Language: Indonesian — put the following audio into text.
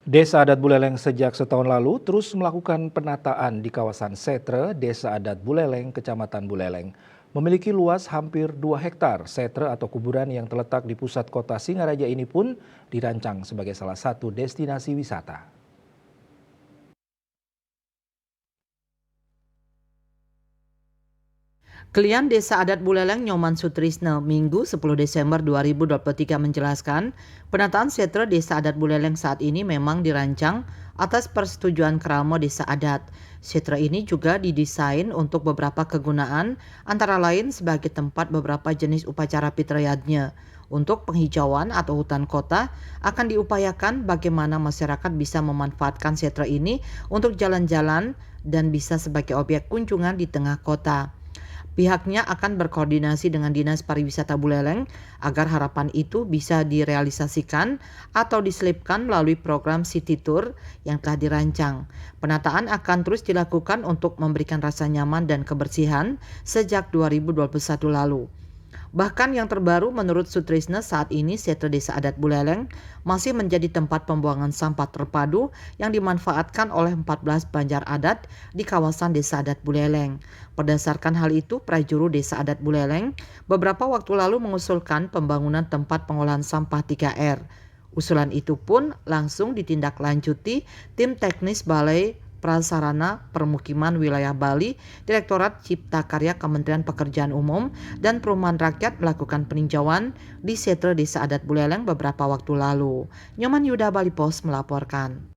Desa Adat Buleleng sejak setahun lalu terus melakukan penataan di kawasan Setre, Desa Adat Buleleng, Kecamatan Buleleng. Memiliki luas hampir 2 hektar, Setre atau kuburan yang terletak di pusat kota Singaraja ini pun dirancang sebagai salah satu destinasi wisata. Klien Desa Adat Buleleng Nyoman Sutrisno Minggu 10 Desember 2023 menjelaskan, penataan setre Desa Adat Buleleng saat ini memang dirancang atas persetujuan Kramo Desa Adat. Setre ini juga didesain untuk beberapa kegunaan, antara lain sebagai tempat beberapa jenis upacara fitriyatnya. Untuk penghijauan atau hutan kota akan diupayakan bagaimana masyarakat bisa memanfaatkan setre ini untuk jalan-jalan dan bisa sebagai objek kunjungan di tengah kota. Pihaknya akan berkoordinasi dengan Dinas Pariwisata Buleleng agar harapan itu bisa direalisasikan atau diselipkan melalui program City Tour yang telah dirancang. Penataan akan terus dilakukan untuk memberikan rasa nyaman dan kebersihan sejak 2021 lalu. Bahkan yang terbaru menurut Sutrisno saat ini setre Desa Adat Buleleng masih menjadi tempat pembuangan sampah terpadu yang dimanfaatkan oleh 14 banjar adat di kawasan Desa Adat Buleleng. Berdasarkan hal itu, Prajuru Desa Adat Buleleng beberapa waktu lalu mengusulkan pembangunan tempat pengolahan sampah 3R. Usulan itu pun langsung ditindaklanjuti tim teknis Balai Prasarana Permukiman Wilayah Bali, Direktorat Cipta Karya Kementerian Pekerjaan Umum dan Perumahan Rakyat melakukan peninjauan di setre Desa Adat Buleleng beberapa waktu lalu. Nyoman Yuda Bali Pos melaporkan.